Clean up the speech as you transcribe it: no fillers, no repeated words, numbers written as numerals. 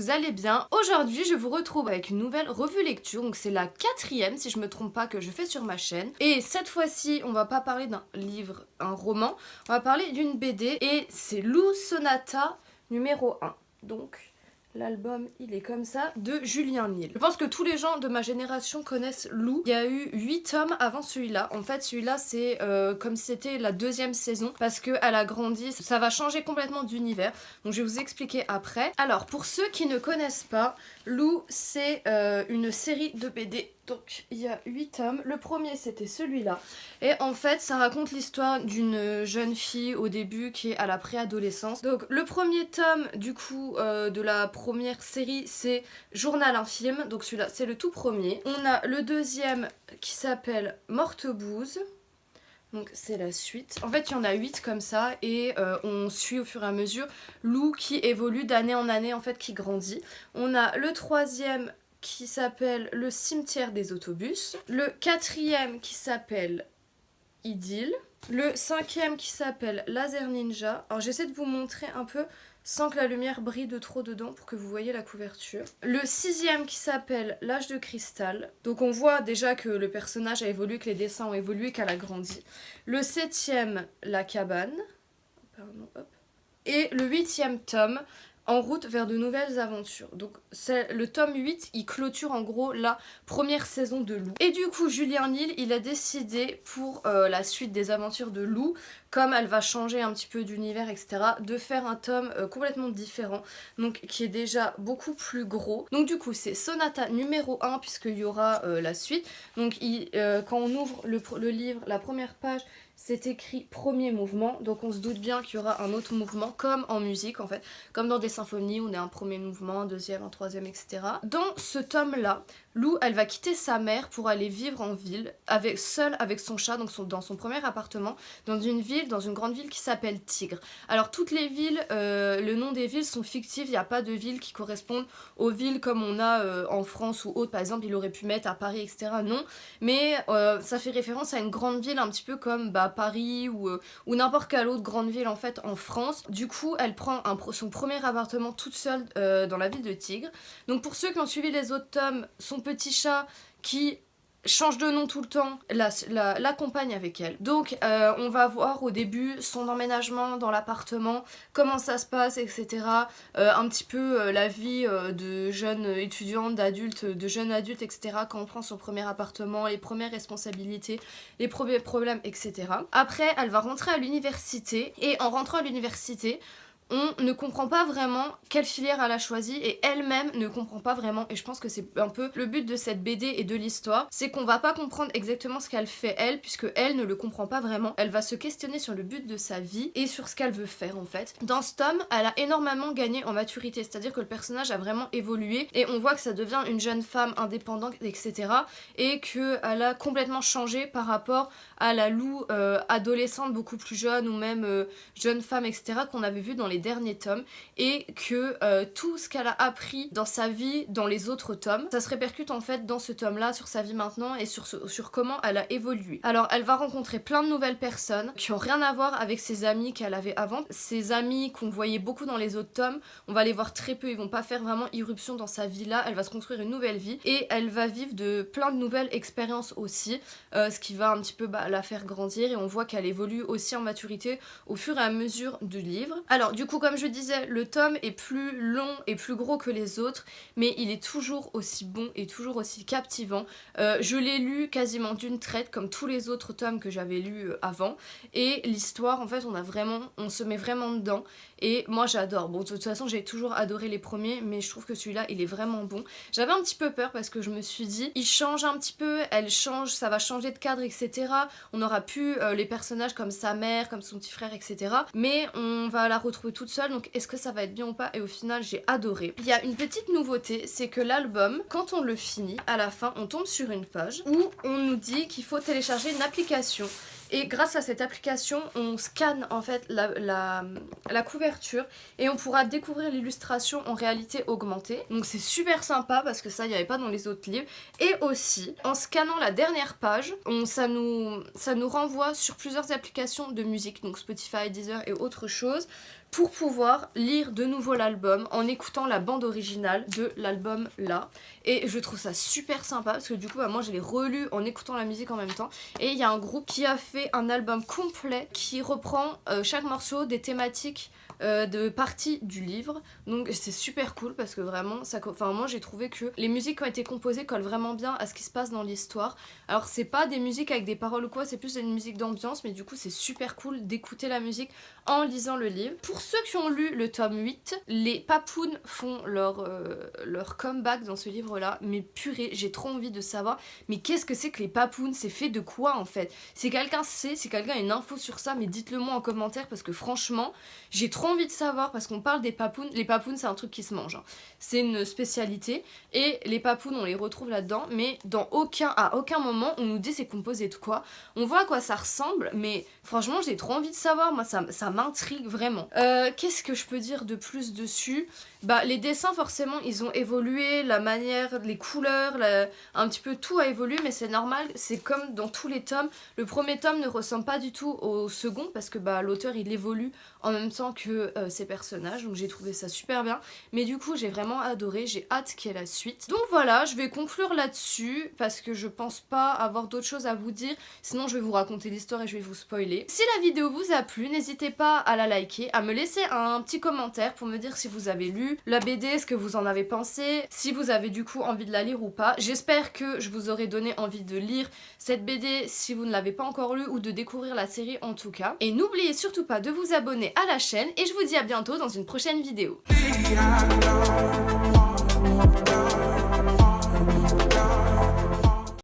vous allez bien. Aujourd'hui je vous retrouve avec une nouvelle revue lecture, donc c'est la 4e si je me trompe pas que je fais sur ma chaîne. Et cette fois-ci on va pas parler d'un livre, un roman, on va parler d'une BD et c'est Lou Sonata numéro 1. Donc l'album il est comme ça, de Julien Nil. Je pense que tous les gens de ma génération connaissent Lou. Il y a eu 8 tomes avant celui-là. En fait celui-là c'est comme si c'était la 2e saison parce qu'elle a grandi, ça va changer complètement d'univers. Donc je vais vous expliquer après. Alors pour ceux qui ne connaissent pas, Lou c'est une série de BD. Donc il y a 8 tomes, le premier c'était celui-là et en fait ça raconte l'histoire d'une jeune fille au début qui est à la préadolescence. Donc le premier tome du coup de la première série c'est Journal infime, donc celui-là c'est le tout premier. On a le deuxième qui s'appelle Morte-Bouse. Donc c'est la suite. En fait il y en a 8 comme ça et on suit au fur et à mesure Lou qui évolue d'année en année en fait, qui grandit. On a le troisième qui s'appelle Le cimetière des autobus, le quatrième qui s'appelle Idylle, le cinquième qui s'appelle Laser Ninja. Alors j'essaie de vous montrer un peu sans que la lumière brille de trop dedans pour que vous voyez la couverture. Le sixième qui s'appelle L'âge de cristal. Donc on voit déjà que le personnage a évolué, que les dessins ont évolué, qu'elle a grandi. Le septième, La cabane. Pardon, hop. Et le 8e tome, En route vers de nouvelles aventures. Donc c'est le tome 8, il clôture en gros la première saison de Lou. Et du coup Julien Nil, il a décidé pour la suite des aventures de Lou, comme elle va changer un petit peu d'univers etc, de faire un tome complètement différent, donc qui est déjà beaucoup plus gros. Donc du coup c'est Sonata numéro 1 puisqu'il y aura la suite. Donc quand on ouvre le livre, la première page, c'est écrit premier mouvement, donc on se doute bien qu'il y aura un autre mouvement, comme en musique en fait, comme dans des symphonies, on a un premier mouvement, un deuxième, un troisième, etc. Dans ce tome-là, Lou, elle va quitter sa mère pour aller vivre en ville, seule avec son chat, donc dans son premier appartement, dans une grande ville qui s'appelle Tigre. Alors toutes les villes, le nom des villes sont fictifs, il n'y a pas de villes qui correspondent aux villes comme on a en France ou autre, par exemple il aurait pu mettre à Paris, etc. Non, mais ça fait référence à une grande ville un petit peu comme Paris ou n'importe quelle autre grande ville en fait en France. Du coup elle prend son premier appartement toute seule dans la ville de Tigre. Donc pour ceux qui ont suivi les autres tomes, son petit chat qui change de nom tout le temps, l'accompagne avec elle. Donc on va voir au début son emménagement dans l'appartement, comment ça se passe, etc. Un petit peu la vie de jeune étudiante, d'adulte, de jeune adulte, etc. Quand on prend son premier appartement, les premières responsabilités, les premiers problèmes, etc. Après, elle va rentrer à l'université et en rentrant à l'université, on ne comprend pas vraiment quelle filière elle a choisi et elle-même ne comprend pas vraiment, et je pense que c'est un peu le but de cette BD et de l'histoire, c'est qu'on va pas comprendre exactement ce qu'elle fait elle, puisque elle ne le comprend pas vraiment. Elle va se questionner sur le but de sa vie et sur ce qu'elle veut faire en fait. Dans ce tome, elle a énormément gagné en maturité, c'est-à-dire que le personnage a vraiment évolué et on voit que ça devient une jeune femme indépendante, etc. et qu'elle a complètement changé par rapport à la Lou adolescente beaucoup plus jeune ou même jeune femme, etc. qu'on avait vu dans les derniers tomes, et que tout ce qu'elle a appris dans sa vie dans les autres tomes, ça se répercute en fait dans ce tome là sur sa vie maintenant et sur comment elle a évolué. Alors elle va rencontrer plein de nouvelles personnes qui ont rien à voir avec ses amis qu'elle avait avant. Ses amis qu'on voyait beaucoup dans les autres tomes, on va les voir très peu, ils vont pas faire vraiment irruption dans sa vie là, elle va se construire une nouvelle vie et elle va vivre de plein de nouvelles expériences aussi, ce qui va un petit peu la faire grandir, et on voit qu'elle évolue aussi en maturité au fur et à mesure du livre. Alors du coup comme je disais, le tome est plus long et plus gros que les autres, mais il est toujours aussi bon et toujours aussi captivant. Je l'ai lu quasiment d'une traite comme tous les autres tomes que j'avais lus avant, et l'histoire en fait on se met vraiment dedans et moi j'adore. Bon de toute façon j'ai toujours adoré les premiers, mais je trouve que celui-là il est vraiment bon. J'avais un petit peu peur parce que je me suis dit il change un petit peu, elle change, ça va changer de cadre, etc. On aura plus les personnages comme sa mère, comme son petit frère, etc. Mais on va la retrouver toute seule, donc est-ce que ça va être bien ou pas? Et au final j'ai adoré. Il y a une petite nouveauté, c'est que l'album, quand on le finit, à la fin on tombe sur une page où on nous dit qu'il faut télécharger une application. Et grâce à cette application, on scanne en fait la couverture et on pourra découvrir l'illustration en réalité augmentée. Donc c'est super sympa parce que ça, il n'y avait pas dans les autres livres. Et aussi, en scannant la dernière page, ça nous renvoie sur plusieurs applications de musique, donc Spotify, Deezer et autre chose, pour pouvoir lire de nouveau l'album en écoutant la bande originale de l'album là. Et je trouve ça super sympa parce que du coup moi je l'ai relu en écoutant la musique en même temps. Et il y a un groupe qui a fait un album complet qui reprend chaque morceau des thématiques de parties du livre, donc c'est super cool parce que vraiment ça, enfin moi j'ai trouvé que les musiques qui ont été composées collent vraiment bien à ce qui se passe dans l'histoire. Alors c'est pas des musiques avec des paroles ou quoi, c'est plus une musique d'ambiance, mais du coup c'est super cool d'écouter la musique en lisant le livre. Pour ceux qui ont lu le tome 8, les papounes font leur comeback dans ce livre là, mais purée, j'ai trop envie de savoir mais qu'est-ce que c'est que les papounes, c'est fait de quoi en fait? Si quelqu'un sait, si quelqu'un a une info sur ça, mais dites-le moi en commentaire parce que franchement j'ai trop envie de savoir parce qu'on parle des papounes. Les papounes c'est un truc qui se mange, hein. C'est une spécialité et les papounes on les retrouve là-dedans, mais à aucun moment on nous dit c'est composé de quoi. On voit à quoi ça ressemble, mais franchement j'ai trop envie de savoir, moi ça m'intrigue vraiment. Qu'est-ce que je peux dire de plus dessus? Bah les dessins forcément ils ont évolué, la manière, les couleurs, un petit peu tout a évolué, mais c'est normal, c'est comme dans tous les tomes. Le premier tome ne ressemble pas du tout au second parce que bah l'auteur il évolue en même temps que ses personnages, donc j'ai trouvé ça super bien, mais du coup j'ai vraiment adoré, j'ai hâte qu'il y ait la suite. Donc voilà, je vais conclure là-dessus parce que je pense pas avoir d'autres choses à vous dire, sinon je vais vous raconter l'histoire et je vais vous spoiler. Si la vidéo vous a plu, n'hésitez pas à la liker, à me laisser un petit commentaire pour me dire si vous avez lu la BD, ce que vous en avez pensé, si vous avez du coup envie de la lire ou pas. J'espère que je vous aurai donné envie de lire cette BD si vous ne l'avez pas encore lue ou de découvrir la série en tout cas. Et n'oubliez surtout pas de vous abonner à la chaîne et je vous dis à bientôt dans une prochaine vidéo.